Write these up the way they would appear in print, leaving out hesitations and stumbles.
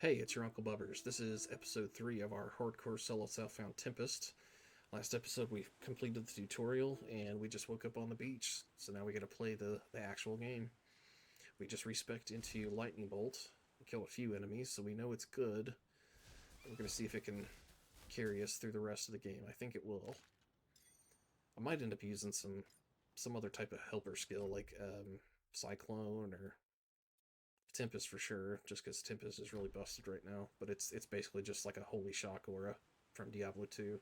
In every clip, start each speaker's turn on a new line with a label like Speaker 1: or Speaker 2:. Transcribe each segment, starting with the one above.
Speaker 1: Hey, it's your Uncle Bubbers. This is episode 3 of our hardcore solo self-found Tempest. Last episode we completed the tutorial and we just woke up on the beach, so now we gotta play the actual game. We just respec into Lightning Bolt, we killed a few enemies, so we know it's good. We're gonna see if it can carry us through the rest of the game. I think it will. I might end up using some other type of helper skill like Cyclone or Tempest for sure, just because Tempest is really busted right now. But it's basically just like a Holy Shock aura from Diablo 2.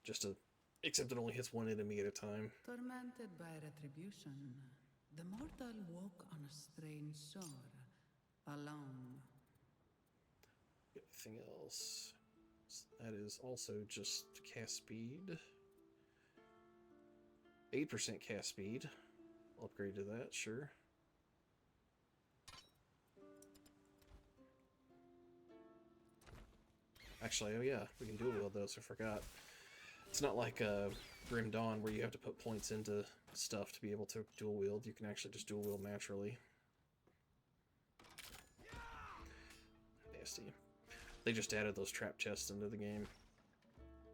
Speaker 1: Just a, except it only hits one enemy at a time.
Speaker 2: Tormented by retribution, the mortal woke on a strange shore, alone.
Speaker 1: Anything else? That is also just cast speed. 8% cast speed. I'll upgrade to that, sure. Actually, oh yeah, we can dual wield those, I forgot. It's not like Grim Dawn where you have to put points into stuff to be able to dual wield. You can actually just dual wield naturally. Nasty. They just added those trap chests into the game.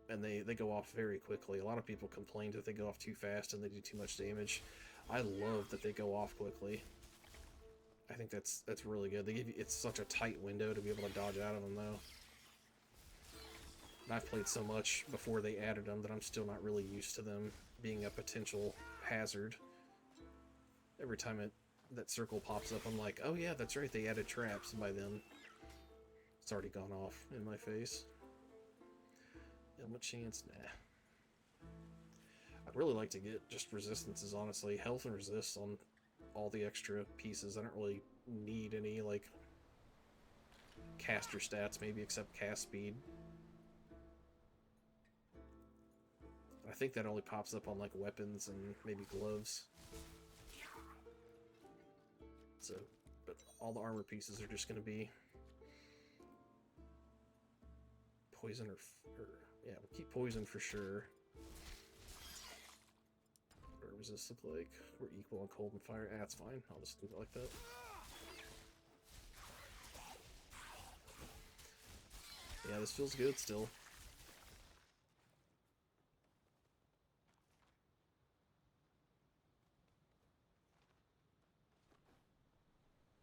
Speaker 1: And they go off very quickly. A lot of people complain that they go off too fast and they do too much damage. I love that they go off quickly. I think that's really good. They give you, it's such a tight window to be able to dodge out of them though. And I've played so much before they added them that I'm still not really used to them being a potential hazard. Every time that circle pops up, I'm like, oh yeah, that's right, they added traps, and by then it's already gone off in my face. Ailment chance? Nah. I'd really like to get just resistances, honestly. Health and resist on all the extra pieces. I don't really need any, like, caster stats, maybe, except cast speed. I think that only pops up on, like, weapons and maybe gloves. So, but all the armor pieces are just going to be poison or yeah, we'll keep poison for sure. What does this look like? We're equal on cold and fire. Ah, that's fine. I'll just leave it like that. Yeah, this feels good still.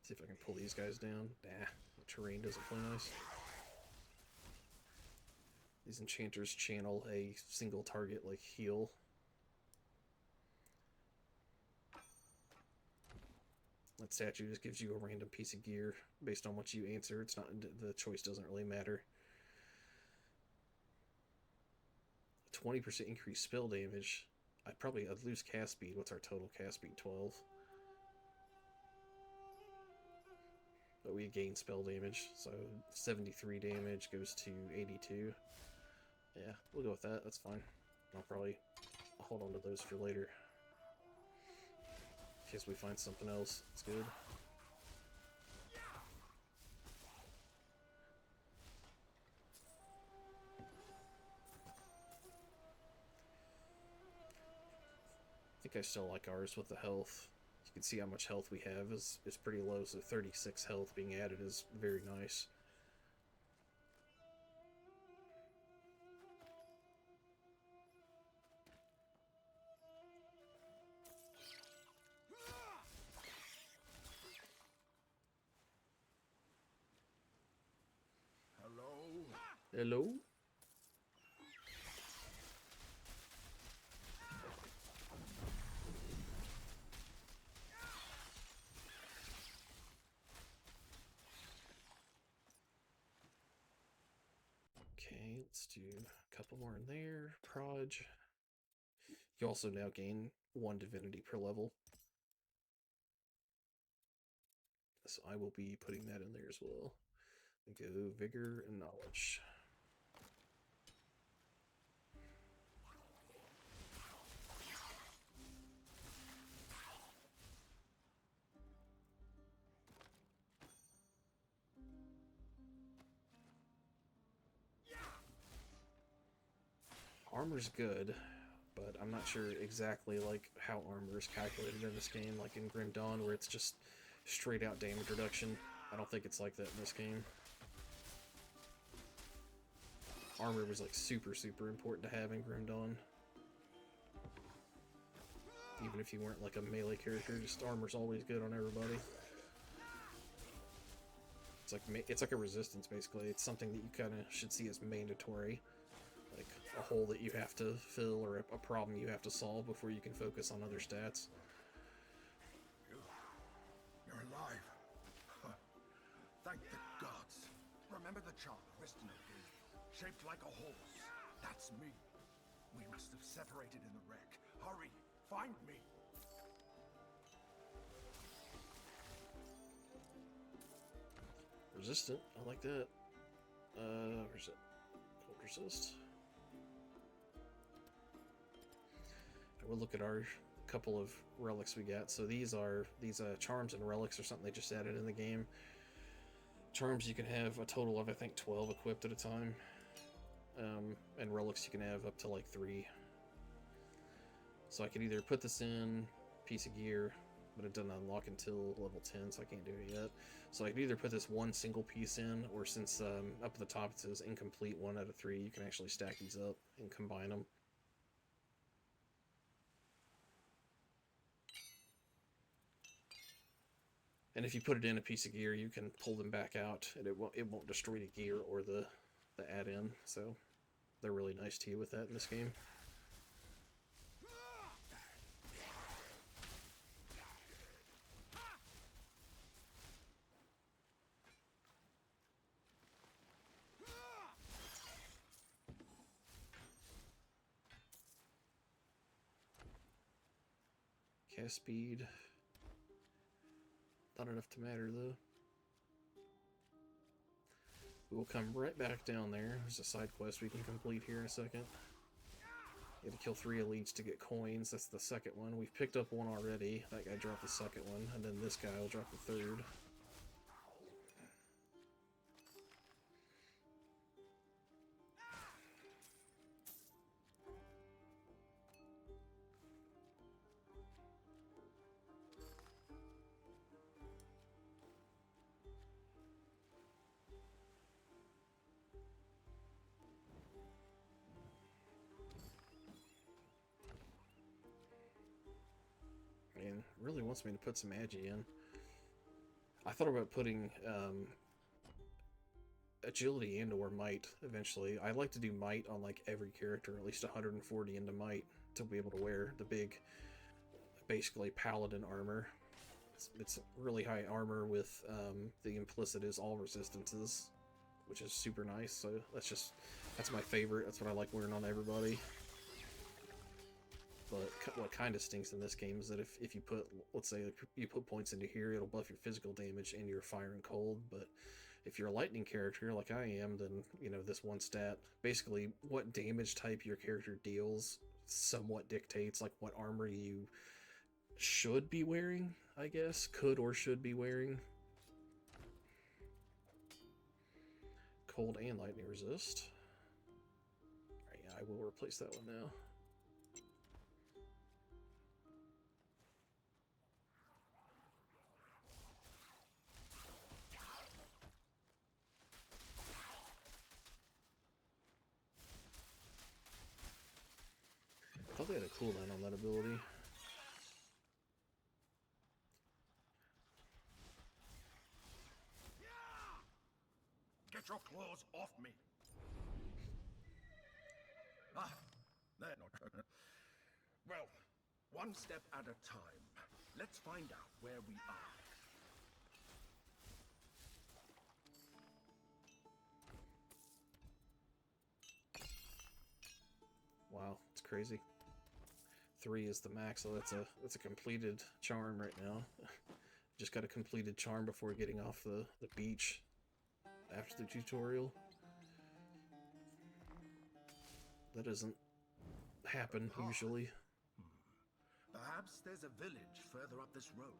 Speaker 1: See if I can pull these guys down. Nah, the terrain doesn't play nice. These enchanters channel a single target, like, heal. That statue just gives you a random piece of gear based on what you answer. It's not, the choice doesn't really matter. 20% increased spell damage. I'd lose cast speed. What's our total cast speed? 12. But we gain spell damage, so 73 damage goes to 82. Yeah, we'll go with that. That's fine. I'll probably hold on to those for later. In case we find something else. It's good. I think I still like ours with the health. You can see how much health we have is pretty low, so 36 health being added is very nice. Hello? Okay, let's do a couple more in there. Proj. You also now gain 1 divinity per level. So I will be putting that in there as well. Go vigor and knowledge. Armor's good, but I'm not sure exactly like how armor is calculated in this game, like in Grim Dawn, where it's just straight out damage reduction. I don't think it's like that in this game. armor was like super important to have in Grim Dawn. Even if you weren't like a melee character, just armor's always good on everybody. It's like a resistance basically. It's something that you kind of should see as mandatory, like a hole that you have to fill or a problem you have to solve before you can focus on other stats.
Speaker 3: You're alive. Thank the gods. Remember the charm Riston gave you, shaped like a horse. That's me. We must have separated in the wreck. Hurry, find me.
Speaker 1: Resistant, I like that. Where's it? Cold resist. And we'll look at our couple of relics we got. So these charms and relics are something they just added in the game. Charms you can have a total of I think 12 equipped at a time, and relics you can have up to like 3. So I could either put this in piece of gear, but it doesn't unlock until level 10, so I can't do it yet. So I could either put this one single piece in, or since up at the top it says incomplete 1 out of 3, you can actually stack these up and combine them. And if you put it in a piece of gear, you can pull them back out, and it won't destroy the gear or the add-in. So they're really nice to you with that in this game. Cast speed. Not enough to matter, though. We'll come right back down there. There's a side quest we can complete here in a second. You have to kill 3 elites to get coins. That's the second one. We've picked up 1 already. That guy dropped the second one, and then this guy will drop the third. And really wants me to put some agi in. I thought about putting agility and/or might eventually. I like to do might on like every character, at least 140 into might to be able to wear the big, basically paladin armor. It's really high armor with the implicit is all resistances, which is super nice. So that's my favorite. That's what I like wearing on everybody. But what kind of stinks in this game is that if you put, let's say you put points into here, it'll buff your physical damage and your fire and cold. But if you're a lightning character like I am, then, you know, this one stat, basically what damage type your character deals somewhat dictates like what armor you should be wearing, I guess. Could or should be wearing. Cold and lightning resist. Alright, yeah, I will replace that one now. I thought they had a cooldown on that ability.
Speaker 3: Get your claws off me! Ah, there. Well, one step at a time. Let's find out where we are.
Speaker 1: Wow, it's crazy. 3 is the max, so that's a completed charm right now. Just got a completed charm before getting off the beach after the tutorial. That doesn't happen usually.
Speaker 3: Perhaps there's a village further up this road.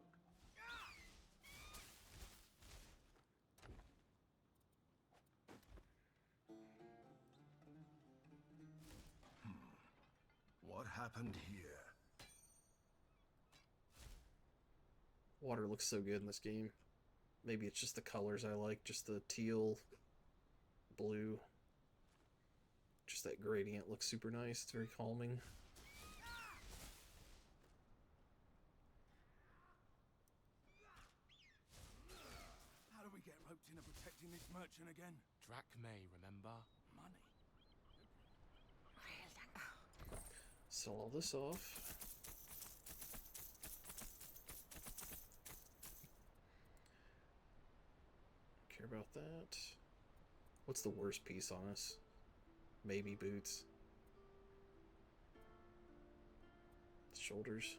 Speaker 3: What happened here?
Speaker 1: Water looks so good in this game. Maybe it's just the colors I like, just the teal, blue. Just that gradient looks super nice. It's very calming.
Speaker 3: How do we get roped into protecting this merchant again?
Speaker 4: Drachmae, remember?
Speaker 3: Money.
Speaker 1: Sell all this off. Care about that. What's the worst piece on us? Maybe boots. Shoulders.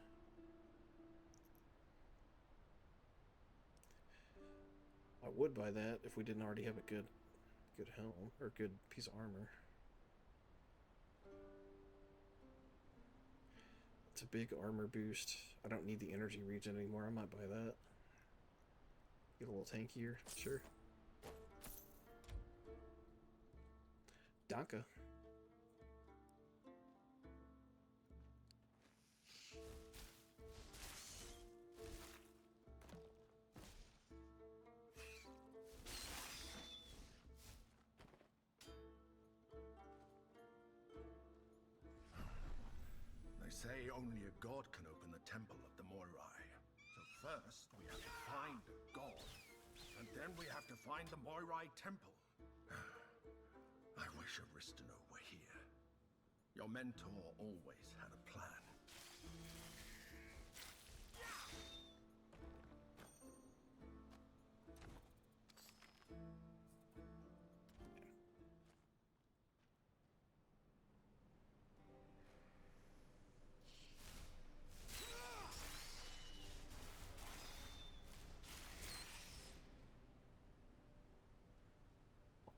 Speaker 1: I would buy that if we didn't already have a good helm or good piece of armor. It's a big armor boost. I don't need the energy regen anymore. I might buy that. Get a little tankier, sure. Danke.
Speaker 3: They say only a god can open the temple of the Moirai. So first, we have to find a god. And then we have to find the Moirai temple. I wish Aristino were here. Your mentor always had a plan.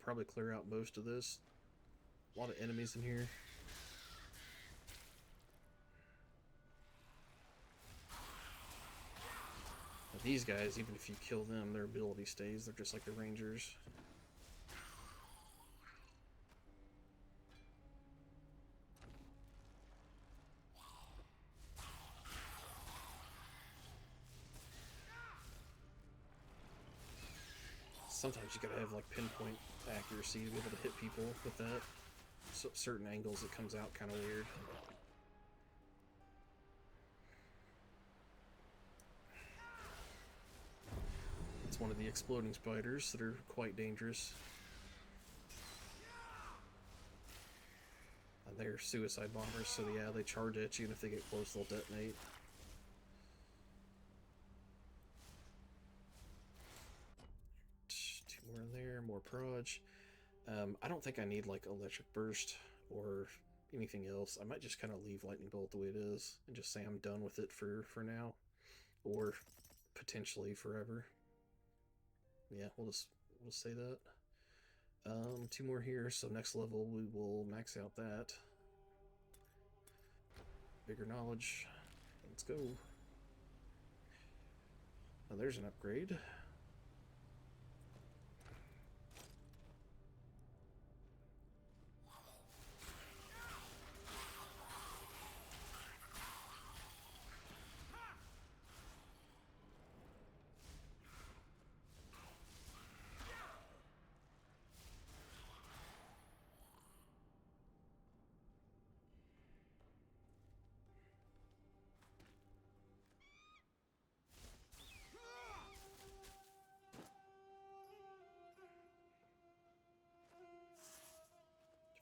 Speaker 1: Probably clear out most of this. A lot of enemies in here. But these guys, even if you kill them, their ability stays. They're just like the rangers. Sometimes you gotta have like pinpoint accuracy to be able to hit people with that. So certain angles it comes out kind of weird. It's one of the exploding spiders that are quite dangerous. And they're suicide bombers, so yeah, they charge at you, and if they get close, they'll detonate. More in there, more proj. I don't think I need like electric burst or anything else. I might just kind of leave lightning bolt the way it is and just say I'm done with it for now, or potentially forever. Yeah, we'll say that. 2 more here, so next level we will max out that. Bigger knowledge. Let's go. Now there's an upgrade.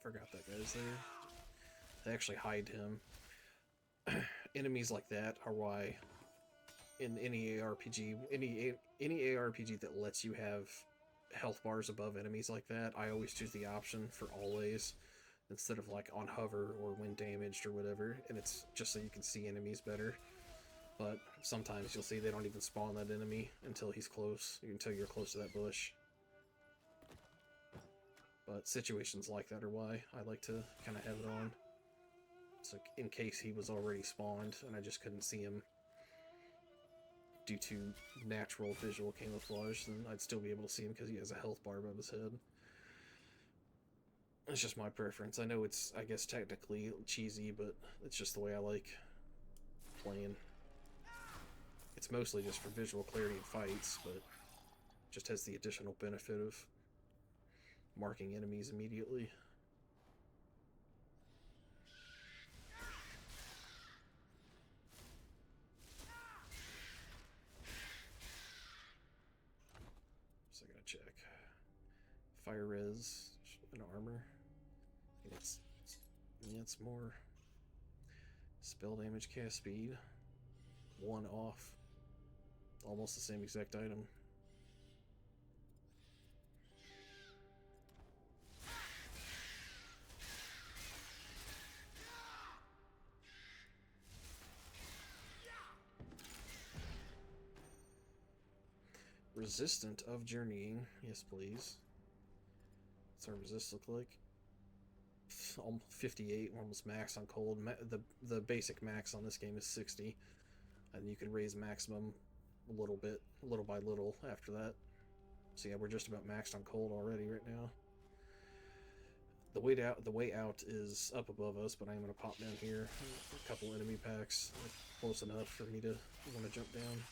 Speaker 1: Forgot that guy's there. They actually hide him. Enemies like that are why in any ARPG, any ARPG that lets you have health bars above enemies like that, I always choose the option for always instead of like on hover or when damaged or whatever, and it's just so you can see enemies better. But sometimes you'll see they don't even spawn that enemy until he's close, until you're close to that bush. But situations like that are why I like to kind of have it on. So in case he was already spawned and I just couldn't see him due to natural visual camouflage, then I'd still be able to see him because he has a health bar above his head. It's just my preference. I know it's, I guess, technically cheesy, but it's just the way I like playing. It's mostly just for visual clarity in fights, but just has the additional benefit of marking enemies immediately. Fire res and armor. Yeah, it's more spell damage, cast speed, 1 off. Almost the same exact item. Resistant of journeying. Yes, please. What's our resist look like? Almost 58. We're almost max on cold. The basic max on this game is 60, and you can raise maximum a little bit, little by little after that. So yeah, we're just about maxed on cold already right now. The way out is up above us, but I'm gonna pop down here. A couple enemy packs, close enough for me to want to jump down.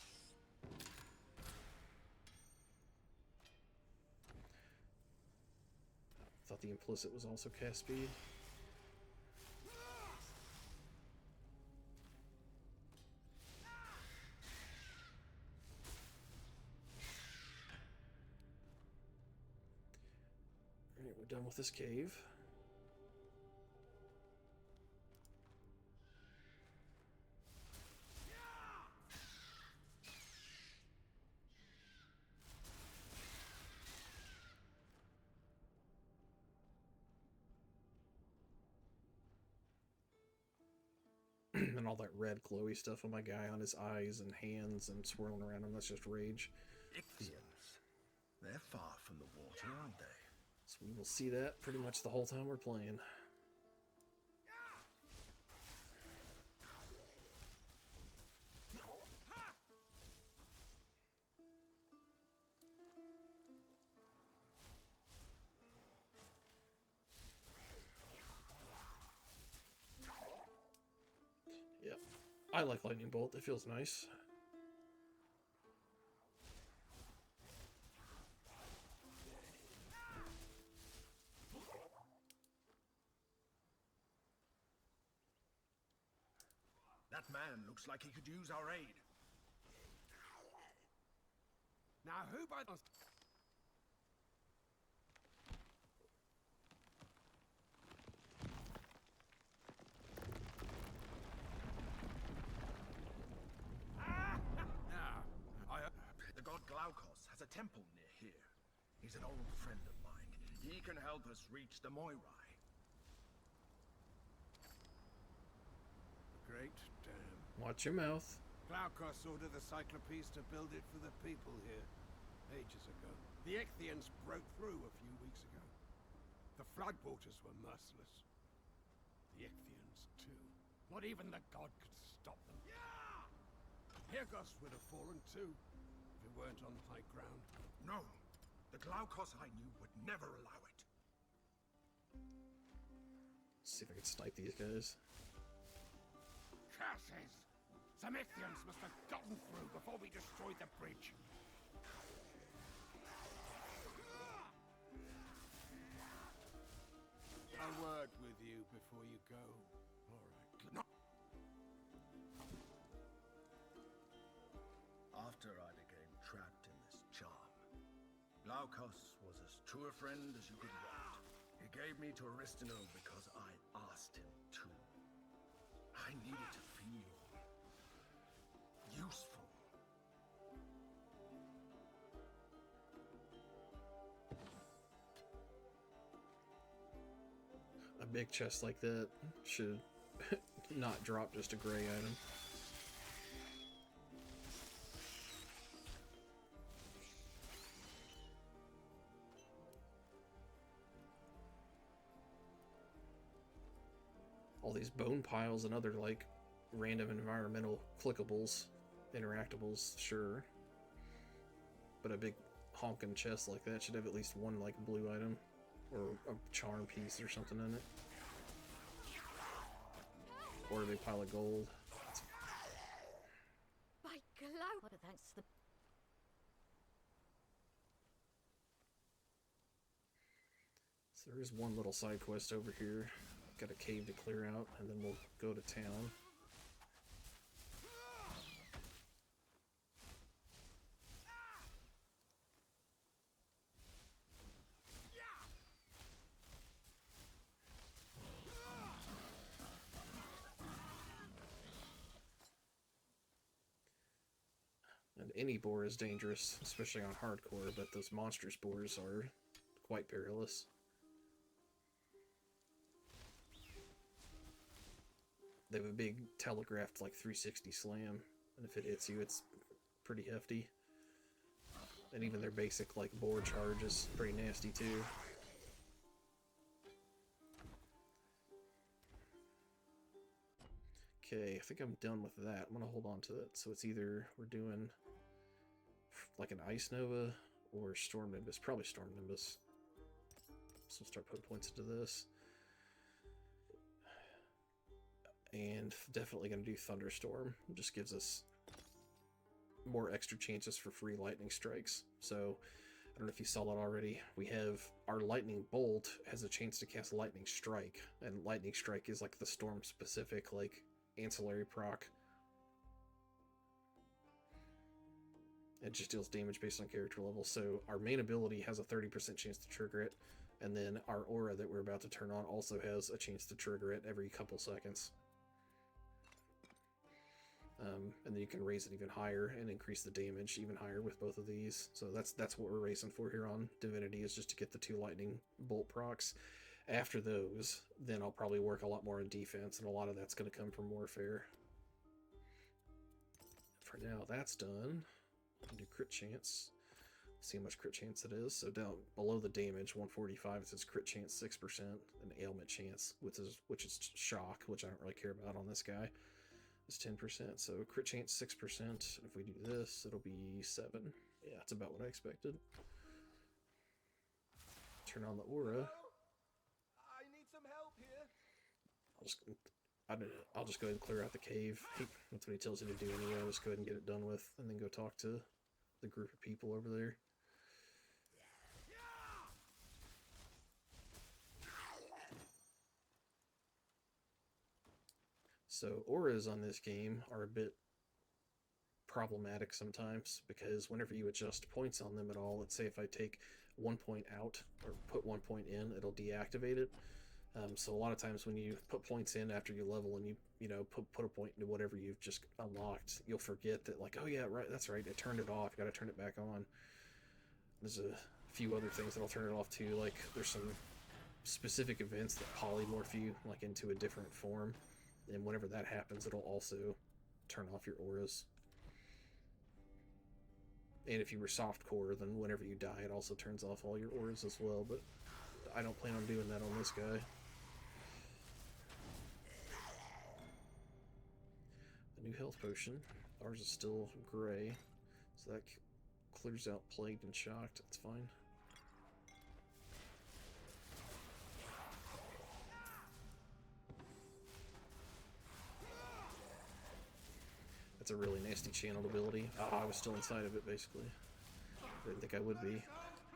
Speaker 1: Thought the implicit was also cast speed. Alright, we're done with this cave. And all that red glowy stuff on my guy on his eyes and hands and swirling around him, that's just rage.
Speaker 3: Ichthyans. They're far from the water, aren't they?
Speaker 1: So we will see that pretty much the whole time we're playing. Yep. I like Lightning Bolt, it feels nice.
Speaker 3: That man looks like he could use our aid. Now who by the... The god Glaukos has a temple near here. He's an old friend of mine. He can help us reach the Moirai.
Speaker 5: Great dam.
Speaker 1: Watch your mouth.
Speaker 5: Glaukos ordered the Cyclopes to build it for the people here, ages ago. The Ichthyans broke through a few weeks ago. The floodwaters were merciless. The Ichthyans, too. Not even the god could stop them. Hirgos would have fallen, too, if it weren't on high ground.
Speaker 3: No, the Glaukos I knew would never allow it.
Speaker 1: See if I can snipe these guys.
Speaker 5: Curses! Some Ichthyans must have gotten through before we destroyed the bridge. A word with you before you go. All right. No.
Speaker 3: After I became trapped in this charm, Glaukos was as true a friend as you could want. He gave me to Aristino because I asked him to. I needed to feel useful.
Speaker 1: A big chest like that should not drop just a gray item. All these bone piles and other like random environmental clickables, interactables, sure. But a big honking chest like that should have at least one like blue item or a charm piece or something in it. Or a big pile of gold.
Speaker 6: By Glaucus, thanks to the...
Speaker 1: So there is one little side quest over here. Got a cave to clear out, and then we'll go to town. any boar is dangerous, especially on hardcore, but those monstrous boars are quite perilous. They have a big telegraphed like 360 slam, and if it hits you, it's pretty hefty. And even their basic like boar charge is pretty nasty too. Okay, I think I'm done with that. I'm gonna hold on to it. So it's either we're doing like an Ice Nova or Storm Nimbus. Probably Storm Nimbus. So we'll start putting points into this. And definitely gonna do Thunderstorm. It just gives us more extra chances for free lightning strikes. So I don't know if you saw that already. We have our lightning bolt has a chance to cast lightning strike, and lightning strike is like the storm specific like ancillary proc. It just deals damage based on character level. So our main ability has a 30% chance to trigger it, and then our aura that we're about to turn on also has a chance to trigger it every couple seconds. And then you can raise it even higher and increase the damage even higher with both of these. So that's what we're racing for here on Divinity, is just to get the 2 lightning bolt procs. After those, then I'll probably work a lot more on defense, and a lot of that's going to come from Warfare. For now, that's done. I'll do crit chance. See how much crit chance it is. So down below the damage, 145, it says crit chance 6%, and ailment chance, which is shock, which I don't really care about on this guy. Is 10%, so crit chance 6%. If we do this, it'll be 7. Yeah, that's about what I expected. Turn on the aura.
Speaker 7: I need some help here.
Speaker 1: I'll just go ahead and clear out the cave. That's what he tells you to do anyway. I'll just go ahead and get it done with, and then go talk to the group of people over there. So auras on this game are a bit problematic sometimes, because whenever you adjust points on them at all, let's say if I take 1 point out or put 1 point in, it'll deactivate it. So a lot of times when you put points in after you level, and you know put a point into whatever you've just unlocked, you'll forget that, like, oh yeah, right, that's right, I turned it off, got to turn it back on. There's a few other things that'll turn it off too, like there's some specific events that polymorph you like into a different form. And whenever that happens, it'll also turn off your auras. And if you were softcore, then whenever you die, it also turns off all your auras as well. But I don't plan on doing that on this guy. A new health potion. Ours is still gray, so that clears out plagued and shocked. That's fine. That's a really nasty channeled ability. Oh, I was still inside of it, basically. I didn't think I would be.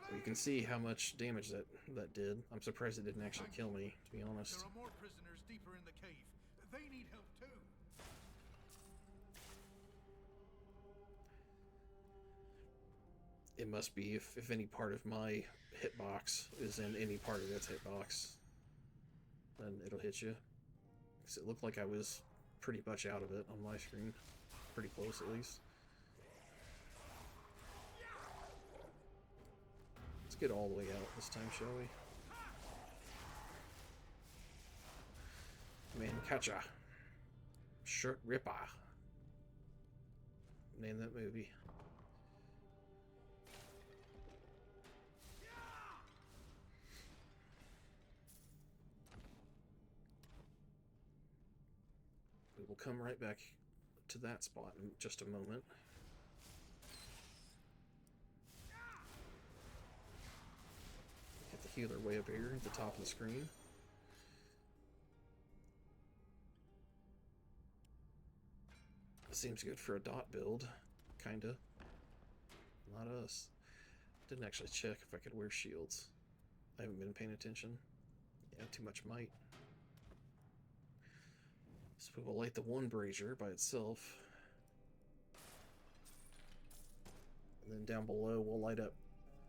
Speaker 1: Well, you can see how much damage that did. I'm surprised it didn't actually kill me, to be honest.
Speaker 3: There are more prisoners deeper in the cave. They need help too.
Speaker 1: It must be if any part of my hitbox is in any part of its hitbox, then it'll hit you. Because it looked like I was pretty much out of it on my screen. Pretty close, at least. Let's get all the way out this time, shall we? Man, catcha. Shirt Ripper. Name that movie. We will come right back to that spot in just a moment. Get the healer way up here at the top of the screen. Seems good for a dot build, kinda. Not us. Didn't actually check if I could wear shields. I haven't been paying attention. Yeah, too much might. So we will light the one brazier by itself. And then down below we'll light up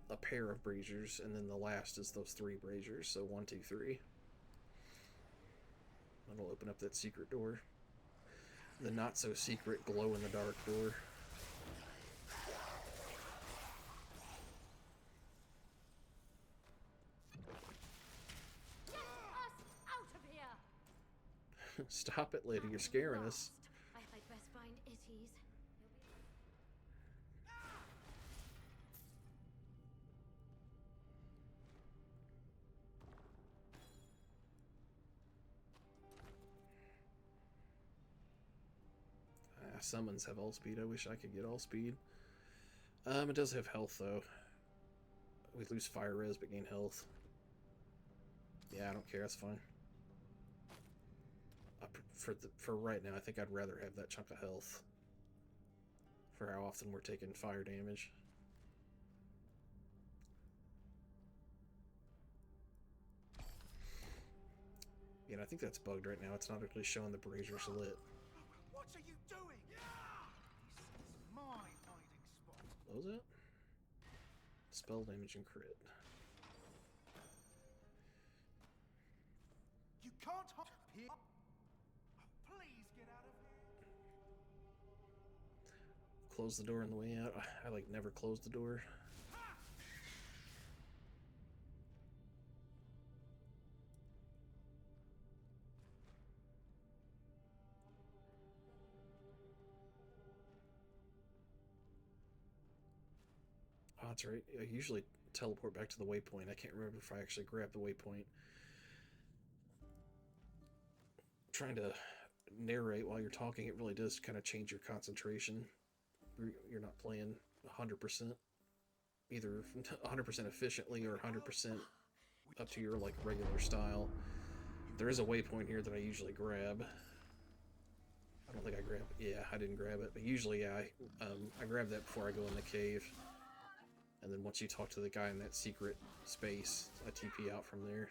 Speaker 1: a pair of braziers, and then the last is those 3 braziers. So 1, 2, 3. That'll open up that secret door. The not so secret glow in the dark door. Stop it, lady. You're scaring us.
Speaker 6: I'd best find Itties.
Speaker 1: Summons have all speed. I wish I could get all speed. It does have health though. We lose fire res but gain health. Yeah, I don't care. That's fine. For right now, I think I'd rather have that chunk of health. For how often we're taking fire damage. Yeah, and I think that's bugged right now. It's not actually showing the braziers lit.
Speaker 3: What are you doing? This is my hiding spot.
Speaker 1: What was it? Spell damage and crit.
Speaker 3: You can't hide here. Please get out of here.
Speaker 1: Close the door on the way out. I like never close the door. Oh, that's right. I usually teleport back to the waypoint. I can't remember if I actually grabbed the waypoint. Trying to narrate while you're talking, it really does kind of change your concentration. You're not playing 100%, either 100% efficiently or 100% up to your like regular style. There is a waypoint here that I usually grab. I don't think I grab it. Yeah, I didn't grab it, but usually yeah, I grab that before I go in the cave. And then once you talk to the guy in that secret space, I TP out from there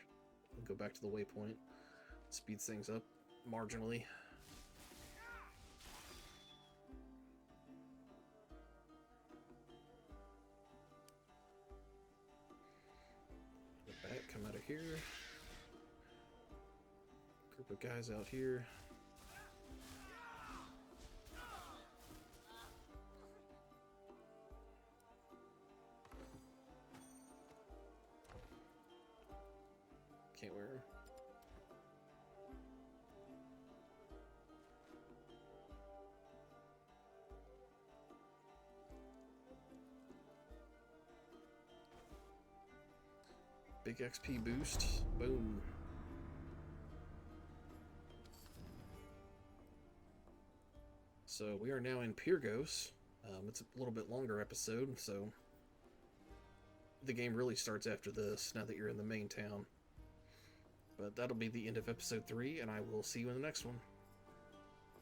Speaker 1: and go back to the waypoint. Speeds things up marginally. The bat come out of here. Group of guys out here. Can't wear her. Big XP boost. Boom. So we are now in Pyrgos. It's a little bit longer episode, so the game really starts after this, now that you're in the main town. But that'll be the end of episode 3, and I will see you in the next one.